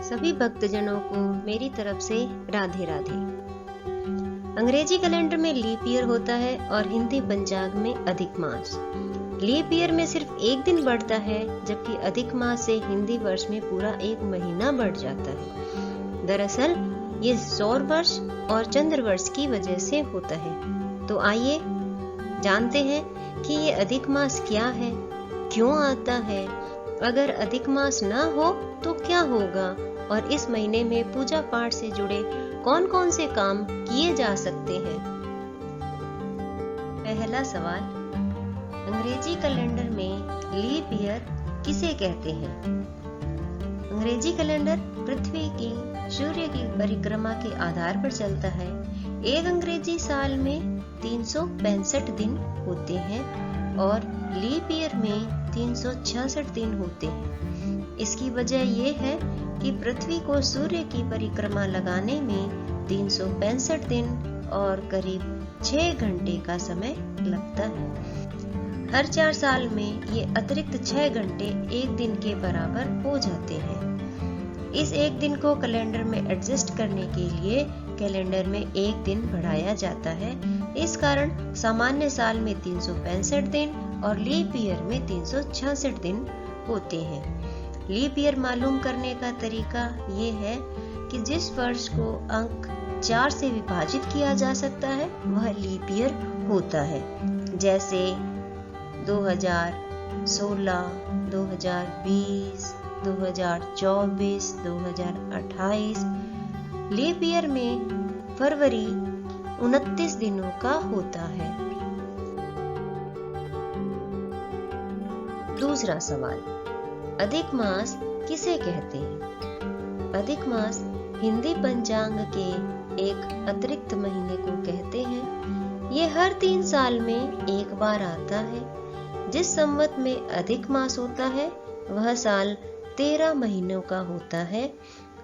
सभी भक्तजनों को मेरी तरफ से राधे राधे। अंग्रेजी कैलेंडर में लीप ईयर होता है और हिंदी पंचांग में अधिक मास। लीप ईयर में सिर्फ एक दिन बढ़ता है, जबकि अधिक मास से हिंदी वर्ष में पूरा एक महीना बढ़ जाता है। दरअसल ये सौर वर्ष और चंद्र वर्ष की वजह से होता है। तो आइए जानते हैं कि ये अधिक मास क्या है, क्यों आता है, अगर अधिक मास ना हो तो क्या होगा, और इस महीने में पूजा पाठ से जुड़े कौन कौन से काम किए जा सकते हैं। पहला सवाल, अंग्रेजी कैलेंडर में लीप ईयर किसे कहते हैं? अंग्रेजी कैलेंडर पृथ्वी की सूर्य की परिक्रमा के आधार पर चलता है। एक अंग्रेजी साल में 365 दिन होते हैं और लीप ईयर में 366 दिन होते हैं। इसकी वजह यह है कि पृथ्वी को सूर्य की परिक्रमा लगाने में 365 दिन और करीब 6 घंटे का समय लगता है। हर 4 साल में ये अतिरिक्त 6 घंटे एक दिन के बराबर हो जाते हैं। इस एक दिन को कैलेंडर में एडजस्ट करने के लिए कैलेंडर में एक दिन बढ़ाया जाता है। इस कारण सामान्य साल में 365 दिन और लीप ईयर में 366 दिन होते हैं। लीप ईयर मालूम करने का तरीका ये है कि जिस वर्ष को अंक 4 से विभाजित किया जा सकता है वह लीप ईयर होता है। जैसे 2016, 2020, 2024, 2028। लीप ईयर में फरवरी 29 दिनों का होता है। दूसरा सवाल, अधिक मास किसे कहते हैं? अधिक मास हिंदी पंचांग के एक अतिरिक्त महीने को कहते हैं। ये हर 3 साल में एक बार आता है। जिस संवत में अधिक मास होता है वह साल 13 महीनों का होता है।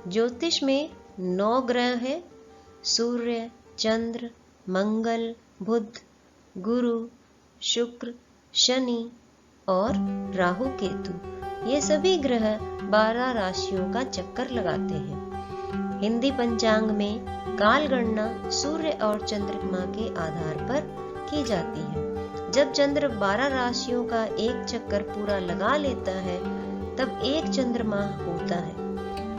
ज्योतिष में 9 ग्रह हैं: सूर्य, चंद्र, मंगल, बुध, गुरु, शुक्र, शनि और राहु केतु। ये सभी ग्रह 12 राशियों का चक्कर लगाते हैं। हिंदी पंचांग में काल गणना सूर्य और चंद्रमा के आधार पर की जाती है। जब चंद्र 12 राशियों का एक चक्कर पूरा लगा लेता है तब एक चंद्रमा होता है।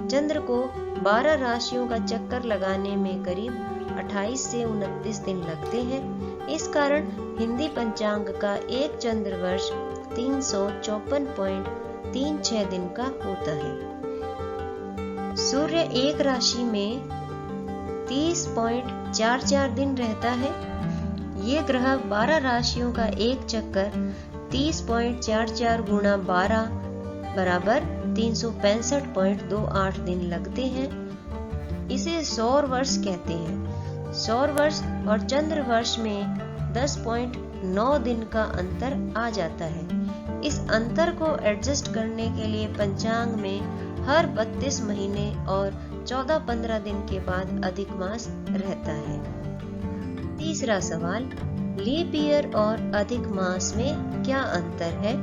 चंद्र को 12 राशियों का चक्कर लगाने में करीब 28 से 29 दिन लगते हैं। इस कारण हिंदी पंचांग का एक चंद्र वर्ष 354.36 दिन का होता है। सूर्य एक राशि में 30.44 दिन रहता है। ये ग्रह 12 राशियों का एक चक्कर 30.44 गुणा 12 बराबर 365.28 दिन लगते हैं। इसे सौर वर्ष कहते हैं। सौर वर्ष और चंद्र वर्ष में 10.9 दिन का अंतर आ जाता है। इस अंतर को एडजस्ट करने के लिए पंचांग में हर 32 महीने और 14-15 दिन के बाद अधिक मास रहता है। तीसरा सवाल, लीप ईयर और अधिक मास में क्या अंतर है?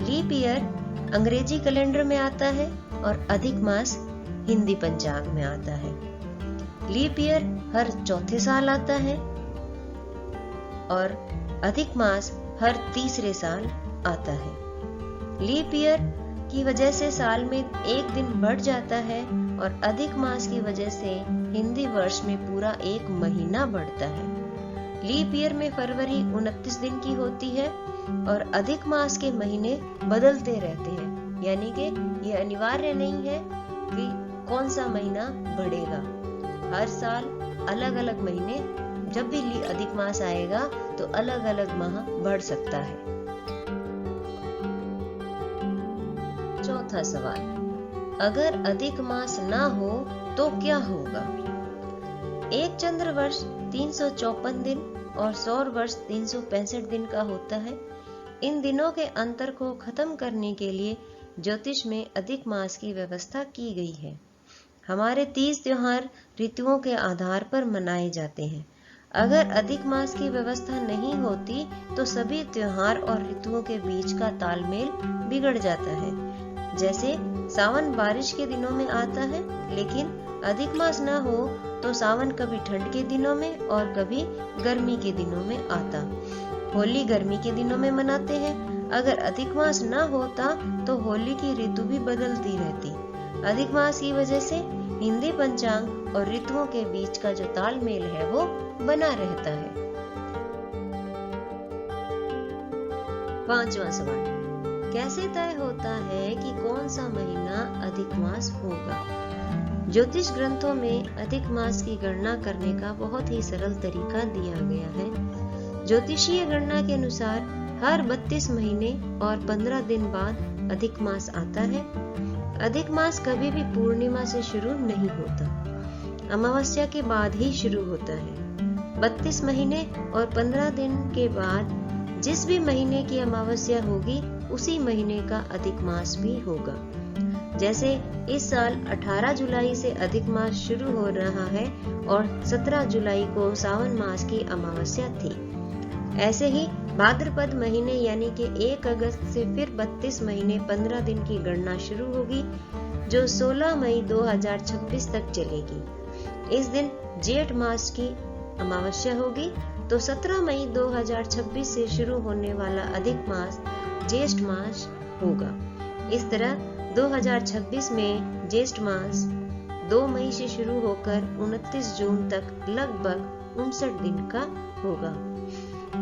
लीप ईयर अंग्रेजी कैलेंडर में आता है और अधिक मास हिंदी पंचांग में आता है। लीप ईयर हर चौथे साल आता है और अधिक मास हर तीसरे साल आता है। लीप ईयर की वजह से साल में एक दिन बढ़ जाता है और अधिक मास की वजह से हिंदी वर्ष में पूरा एक महीना बढ़ता है। लीप ईयर में फरवरी 29 दिन की होती है और अधिक मास के महीने बदलते रहते हैं, यानी कि ये अनिवार्य नहीं है कि कौन सा महीना बढ़ेगा। हर साल अलग अलग महीने, जब भी अधिक मास आएगा तो अलग अलग माह बढ़ सकता है। चौथा सवाल, अगर अधिक मास ना हो तो क्या होगा? एक चंद्र वर्ष 354 दिन और सौर वर्ष 365 दिन का होता है। इन दिनों के अंतर को खत्म करने के लिए ज्योतिष में अधिक मास की व्यवस्था की गई है। हमारे 30 त्योहार ऋतुओं के आधार पर मनाए जाते हैं। अगर अधिक मास की व्यवस्था नहीं होती तो सभी त्योहार और ऋतुओं के बीच का तालमेल बिगड़ जाता है। जैसे सावन बारिश के दिनों में आता है, लेकिन अधिक मास न हो तो सावन कभी ठंड के दिनों में और कभी गर्मी के दिनों में आता। होली गर्मी के दिनों में मनाते हैं। अगर अधिक मास न होता तो होली की ऋतु भी बदलती रहती। अधिक मास की वजह से हिंदी पंचांग और ऋतुओं के बीच का जो तालमेल है वो बना रहता है। 5वां सवाल, कैसे तय होता है कि कौन सा महीना अधिक मास होगा? ज्योतिष ग्रंथों में अधिक मास की गणना करने का बहुत ही सरल तरीका दिया गया है। ज्योतिषीय गणना के अनुसार हर 32 महीने और 15 दिन बाद अधिक मास आता है। अधिक मास कभी भी पूर्णिमा से शुरू नहीं होता, अमावस्या के बाद ही शुरू होता है। 32 महीने और 15 दिन के बाद जिस भी महीने की अमावस्या होगी उसी महीने का अधिक मास भी होगा। जैसे इस साल 18 जुलाई से अधिक मास शुरू हो रहा है और 17 जुलाई को सावन मास की अमावस्या थी। ऐसे ही भाद्रपद महीने यानी कि 1 अगस्त से फिर 32 महीने 15 दिन की गणना शुरू होगी, जो 16 मई 2026 तक चलेगी। इस दिन जेठ मास की अमावस्या होगी, तो 17 मई 2026 से शुरू होने वाला अधिक मास ज्येष्ठ मास होगा। इस तरह 2026 में ज्येष्ठ मास 2 मई से शुरू होकर 29 जून तक लगभग 59 दिन का होगा।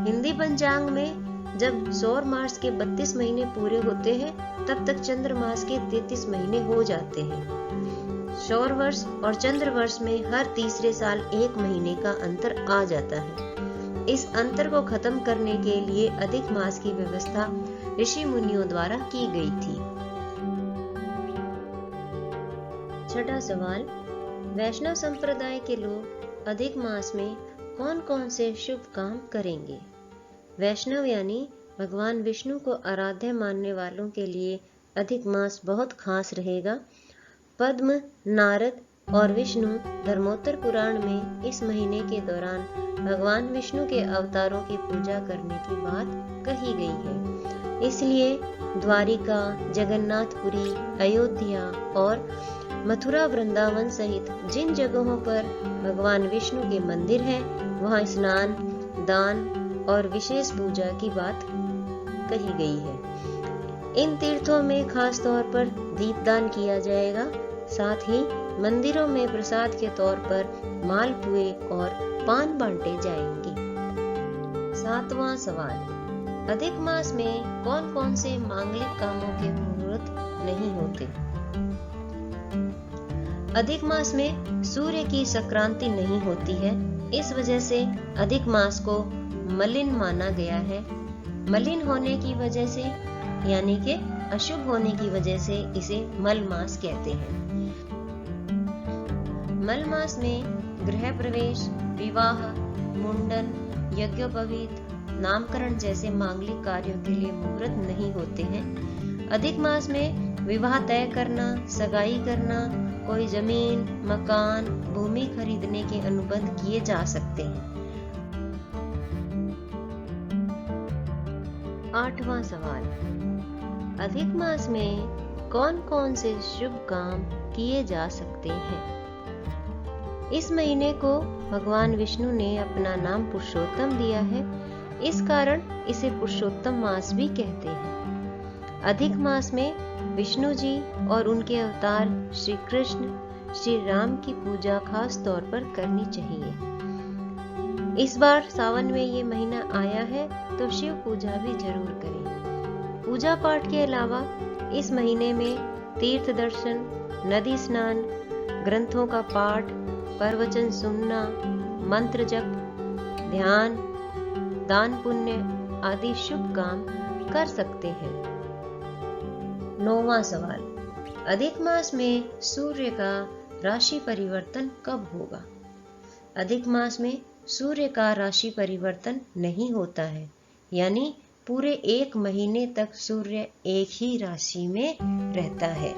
हिंदी पंचांग में जब सौर मास के 32 महीने पूरे होते हैं, तब तक चंद्र मास के 33 महीने हो जाते हैं। सौर वर्ष और चंद्र वर्ष में हर तीसरे साल 1 महीने का अंतर आ जाता है। इस अंतर को खत्म करने के लिए अधिक मास की व्यवस्था ऋषि मुनियों द्वारा की गई थी। 6वां सवाल, वैष्णव संप्रदाय के लोग अधिक मास में कौन कौन से शुभ काम करेंगे? वैष्णव यानी भगवान विष्णु को आराध्य मानने वालों के लिए अधिक मास बहुत खास रहेगा। पद्म, नारद और विष्णु धर्मोत्तर पुराण में इस महीने के दौरान भगवान विष्णु के अवतारों की पूजा करने की बात कही गई है। इसलिए द्वारिका, जगन्नाथपुरी, अयोध्या और मथुरा, वृंदावन सहित जिन जगहों पर भगवान विष्णु के मंदिर हैं, वहां स्नान, दान और विशेष पूजा की बात कही गई है। इन तीर्थों में खास तौर पर दीपदान किया जाएगा। साथ ही मंदिरों में प्रसाद के तौर पर मालपुए और पान बांटे जाएंगे। 7वां सवाल, अधिक मास में कौन कौन से मांगलिक कामों के मुहूर्त नहीं होते? अधिक मास में सूर्य की संक्रांति नहीं होती है। इस वजह से अधिक मास को मलिन माना गया है। मलिन होने की वजह से यानी कि अशुभ होने की वजह से इसे मल मास कहते हैं। मल मास में गृह प्रवेश, विवाह, मुंडन, यज्ञोपवीत, नामकरण जैसे मांगलिक कार्यों के लिए मुहूर्त नहीं होते हैं। अधिक मास में विवाह तय करना, सगाई करना, कोई जमीन, मकान, भूमि खरीदने के अनुबंध किए जा सकते हैं। 8वां सवाल, अधिक मास में कौन कौन से शुभ काम किए जा सकते हैं? इस महीने को भगवान विष्णु ने अपना नाम पुरुषोत्तम दिया है, इस कारण इसे पुरुषोत्तम मास भी कहते हैं। अधिक मास में विष्णु जी और उनके अवतार श्री कृष्ण, श्री राम की पूजा खास तौर पर करनी चाहिए। इस बार सावन में ये महीना आया है तो शिव पूजा भी जरूर करें। पूजा पाठ के अलावा इस महीने में तीर्थ दर्शन, नदी स्नान, ग्रंथों का पाठ, प्रवचन सुनना, मंत्र जप, ध्यान, दान पुण्य आदि शुभ काम कर सकते हैं। 9वां सवाल, अधिक मास में सूर्य का राशि परिवर्तन कब होगा? अधिक मास में सूर्य का राशि परिवर्तन नहीं होता है, यानी पूरे 1 महीने तक सूर्य एक ही राशि में रहता है।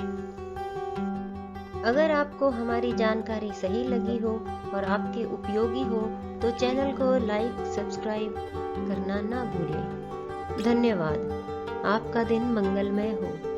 अगर आपको हमारी जानकारी सही लगी हो और आपके उपयोगी हो तो चैनल को लाइक, सब्सक्राइब करना ना भूलें। धन्यवाद। आपका दिन मंगलमय हो।